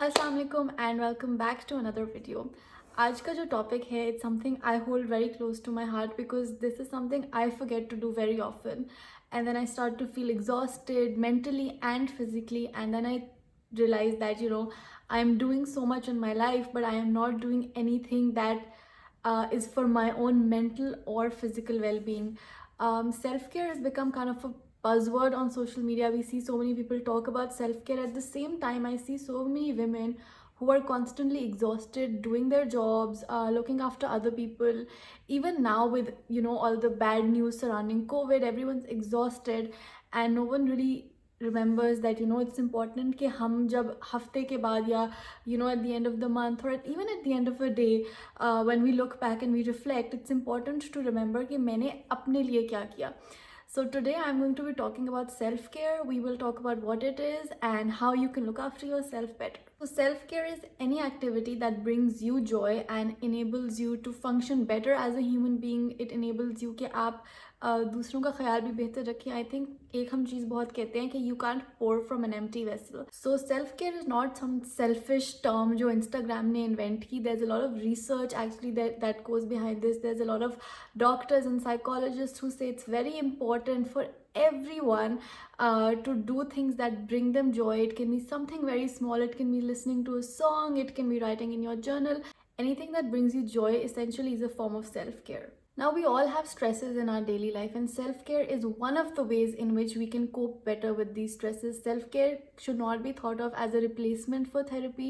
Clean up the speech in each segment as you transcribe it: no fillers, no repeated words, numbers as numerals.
अस्सलाम वालेकुम and welcome back to another video. आज का जो टॉपिक है it's something I hold very close to my heart because this is something I forget to do very often and then I start to feel exhausted mentally and physically, and then I realize that I am doing so much in my life but I am not doing anything that is for my own mental or physical well-being. Self-care has become kind of a buzzword on social media. We see so many people talk about self-care. At the same time, I see so many women who are constantly exhausted doing their jobs, looking after other people. Even now with all the bad news surrounding COVID, everyone's exhausted and no one really remembers that it's important कि हम जब हफ्ते के बाद या at the end of the month or even at the end of a day, when we look back and we reflect, it's important to remember कि मैंने अपने लिए क्या किया. So today I'm going to be talking about self-care. We will talk about what it is and how you can look after yourself better. So self-care is any activity that brings you joy and enables you to function better as a human being. It enables you कि आप दूसरों का ख्याल भी बेहतर रखें. I think एक हम चीज़ बहुत कहते हैं कि you can't pour from an empty vessel. So self-care is not some selfish term जो Instagram ने invent की. There's a lot of research actually that goes behind this. There's a lot of doctors and psychologists who say it's very important for everyone to do things that bring them joy. It can be something very small. It can be listening to a song. It can be writing in your journal. Anything that brings you joy essentially is a form of self-care. Now, we all have stresses in our daily life, and self-care is one of the ways in which we can cope better with these stresses. Self-care should not be thought of as a replacement for therapy.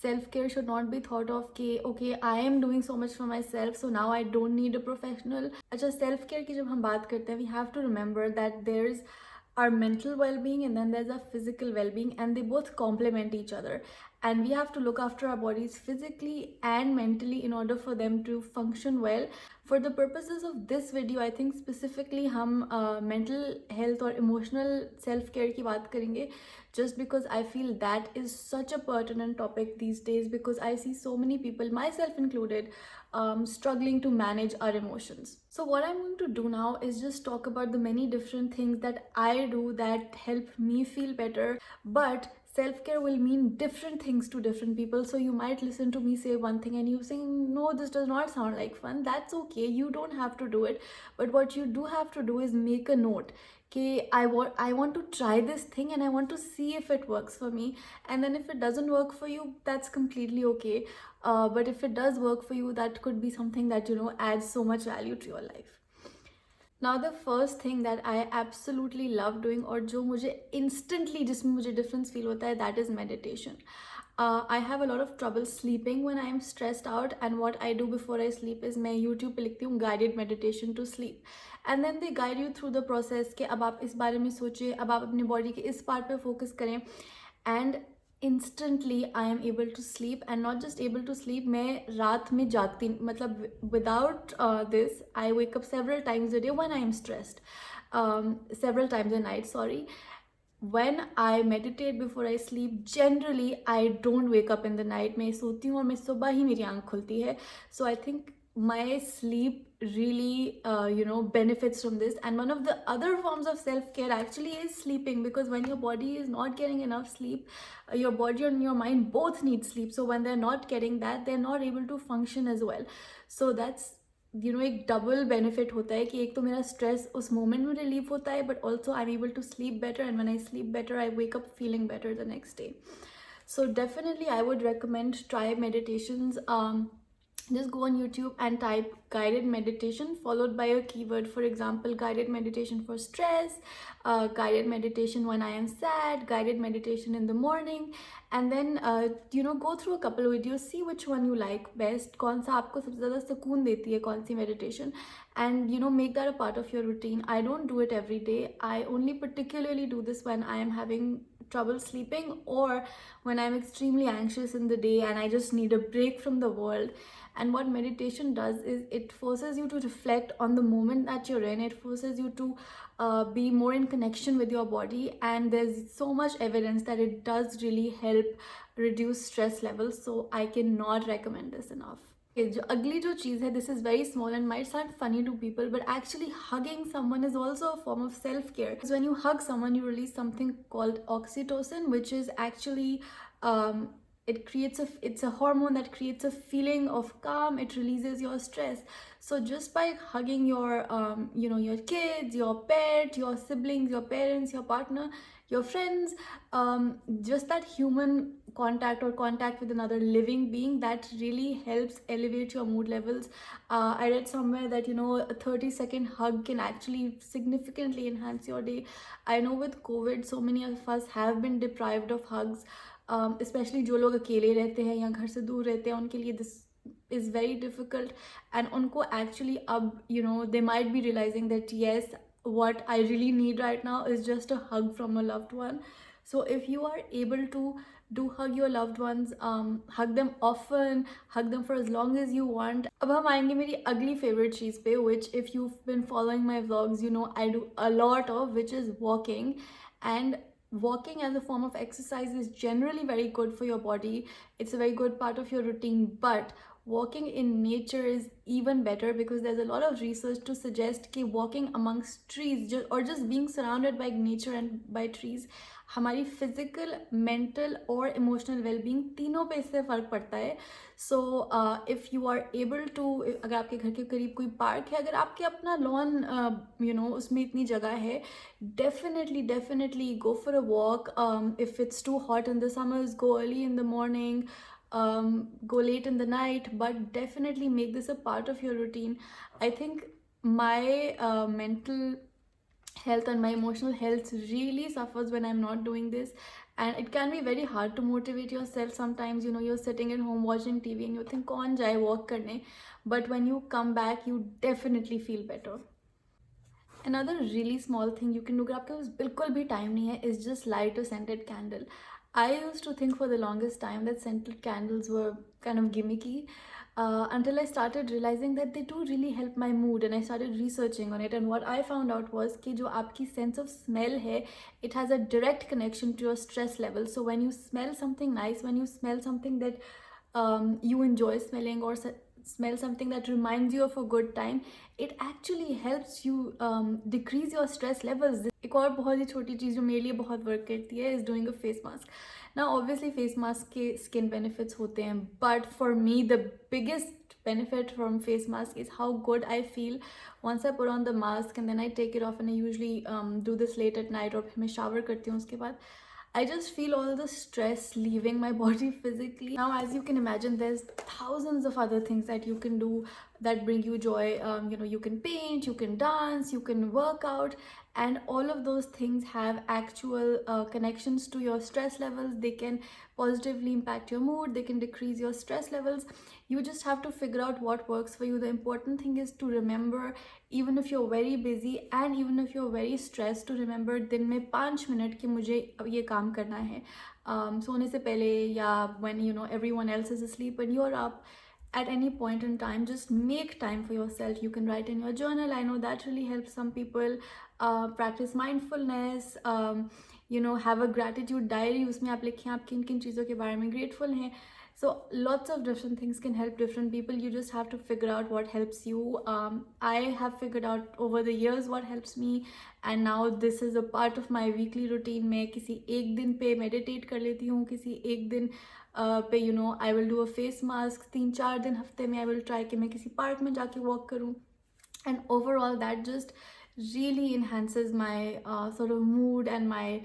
Self-care should not be thought of कि okay, I am doing so much for myself, so now I don't need a professional. अच्छा, self-care की जब हम बात करते हैं, we have to remember that there's our mental well-being and then there's our physical well-being, and they both complement each other, and we have to look after our bodies physically and mentally in order for them to function well. For the purposes of this video, I think specifically हम mental health और emotional self-care की बात करेंगे, just because I feel that is such a pertinent topic these days, because I see so many people, myself included, struggling to manage our emotions. So what I'm going to do now is just talk about the many different things that I do that help me feel better. But self-care will mean different things to different people, so you might listen to me say one thing and you saying, no, this does not sound like fun. That's okay, you don't have to do it. But what you do have to do is make a note. Okay, I want to try this thing and I want to see if it works for me, and then if it doesn't work for you, that's completely okay. But if it does work for you, that could be something that adds so much value to your life. Now the first thing that I absolutely love doing, और जो मुझे instantly जिसमें मुझे difference feel होता है, that is meditation. I have a lot of trouble sleeping when I am stressed out, and what I do before I sleep is मैं YouTube पे लिखती हूँ guided meditation to sleep, and then they guide you through the process कि अब आप इस बारे में सोचिए, अब आप अपनी body के इस part पे focus करें, and instantly I am able to sleep. And not just able to sleep, मैं रात में जागती, मतलब without this I wake up several times a day when I am stressed, several times a night, sorry. When I meditate before I sleep, generally I don't wake up in the night. मैं सोती हूँ और मैं सुबह ही मेरी आँख खुलती है. So I think my sleep really benefits from this. And one of the other forms of self-care actually is sleeping, because when your body is not getting enough sleep, your body and your mind both need sleep. So when they're not getting that, they're not able to function as well. So that's एक double benefit होता है कि एक तो मेरा stress उस moment में relieve होता है, but also I am able to sleep better, and when I sleep better I wake up feeling better the next day. So definitely I would recommend try meditations. Just go on YouTube and type guided meditation followed by a keyword. For example, guided meditation for stress, guided meditation when I am sad, guided meditation in the morning, and then go through a couple of videos, see which one you like best, कौन सा आपको सबसे ज़्यादा सुकून देती है, कौन सी meditation, and make that a part of your routine. I don't do it every day. I only particularly do this when I am having trouble sleeping, or when I'm extremely anxious in the day and I just need a break from the world. And what meditation does is it forces you to reflect on the moment that you're in. It forces you to be more in connection with your body, and there's so much evidence that it does really help reduce stress levels. So I cannot recommend this enough. जो अगली जो चीज़ है, this is very small and might sound funny to people, but actually hugging someone is also a form of self-care. Because when you hug someone, you release something called oxytocin, which is actually it's a hormone that creates a feeling of calm. It releases your stress. So just by hugging your your kids, your pet, your siblings, your parents, your partner, your friends, just that human contact or contact with another living being, that really helps elevate your mood levels. I read somewhere that a 30-second hug can actually significantly enhance your day. I know with COVID so many of us have been deprived of hugs, especially जो लोग अकेले रहते हैं या घर से दूर रहते हैं, उनके लिए this is very difficult. And उनको actually अब they might be realizing that yes, what I really need right now is just a hug from a loved one. So if you are able to do hug your loved ones, hug them often, hug them for as long as you want. अब हम आएंगे मेरी अगली favorite चीज़ पे, which if you've been following my vlogs, I do a lot of, which is walking. And walking as a form of exercise is generally very good for your body. It's a very good part of your routine, but walking in nature is even better, because there's a lot of research to suggest कि walking amongst trees or just being surrounded by nature and by trees, हमारी physical, mental और emotional well-being तीनों पे इससे फ़र्क पड़ता है. So if you are able to, अगर आपके घर के करीब कोई पार्क है, अगर आपके अपना लॉन उसमें इतनी जगह है, definitely go for a walk. If it's too hot in the summers, go early in the morning, go late in the night, but definitely make this a part of your routine. I think my mental health and my emotional health really suffers when I'm not doing this, and it can be very hard to motivate yourself sometimes. You're sitting at home watching TV and you think kaun jaye walk karne, but when you come back you definitely feel better. Another really small thing you can do, अगर आपके पास बिल्कुल भी time नहीं है, is just light a scented candle. I used to think for the longest time that scented candles were kind of gimmicky, until I started realizing that they do really help my mood, and I started researching on it. And what I found out was कि जो आपकी sense of smell है, it has a direct connection to your stress level. So when you smell something nice, when you smell something that you enjoy smelling, or smell something that reminds you of a good time, it actually helps you decrease your stress levels. एक और बहुत ही छोटी चीज़ जो मेरे लिए बहुत work करती है is doing a face mask. Now obviously face mask के skin benefits होते हैं, but for me the biggest benefit from face mask is how good I feel once I put on the mask and then I take it off, and I usually do this late at night, और फिर मैं shower करती हूँ उसके बाद. I just feel all the stress leaving my body physically. Now, as you can imagine, there's thousands of other things that you can do that bring you joy. You can paint, you can dance, you can work out, and all of those things have actual connections to your stress levels. They can positively impact your mood, they can decrease your stress levels. You just have to figure out what works for you. The important thing is to remember, even if you're very busy and even if you're very stressed, to remember दिन में 5 minute कि मुझे ये काम करना है, सोने से पहले, या when everyone else is asleep, when you're up, at any point in time, just make time for yourself. You can write in your journal. I know that really helps some people. Practice mindfulness, have a gratitude diary, उसमें आप लिखें आप किन किन चीज़ों के बारे में grateful हैं. So lots of different things can help different people. You just have to figure out what helps you. I have figured out over the years what helps me, and now this is a part of my weekly routine. मैं किसी एक दिन पे meditate कर लेती हूँ, किसी एक दिन पे I will do a face mask. 3-4 दिन हफ्ते में I will try कि मैं किसी park में जाके walk करूँ, and overall that just really enhances my sort of mood and my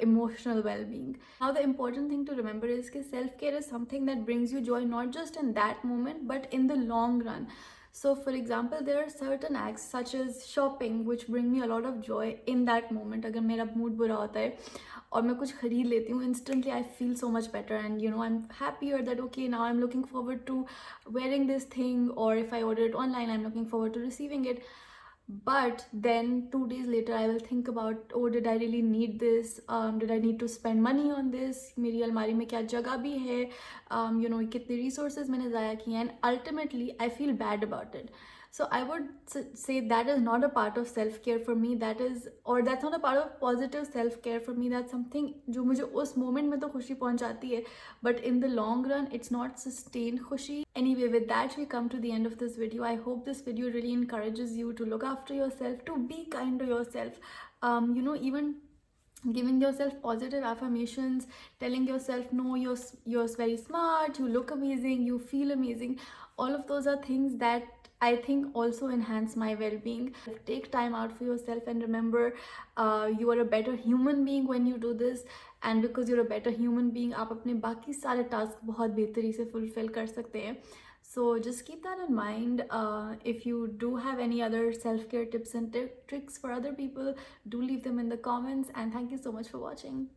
emotional well-being. Now the important thing to remember is that self-care is something that brings you joy not just in that moment but in the long run. So for example, there are certain acts such as shopping which bring me a lot of joy in that moment. अगर मेरा mood बुरा होता है और मैं कुछ खरीद लेती हूँ, instantly I feel so much better, and I'm happier that okay, now I'm looking forward to wearing this thing, or if I order it online, I'm looking forward to receiving it. But then 2 days later I will think about, oh, did I really need this? Did I need to spend money on this? मेरी अलमारी में क्या जगह भी है? कितने resources मैंने ज़ाया किए हैं? And ultimately I feel bad about it. So I would say that is not a part of self-care for me. That's not a part of positive self-care for me. That's something जो मुझे उस moment में तो खुशी पहुंचाती है, but in the long run it's not sustained खुशी. Anyway, with that we come to the end of this video. I hope this video really encourages you to look after yourself, to be kind to yourself. Even giving yourself positive affirmations, telling yourself no, you're very smart, you look amazing, you feel amazing. All of those are things that I think also enhance my well-being. Take time out for yourself and remember, you are a better human being when you do this. And because you're a better human being, आप अपने बाकी सारे task बहुत बेहतरी से fulfill कर सकते हैं. So just keep that in mind. If you do have any other self-care tips and tricks for other people, do leave them in the comments, and thank you so much for watching.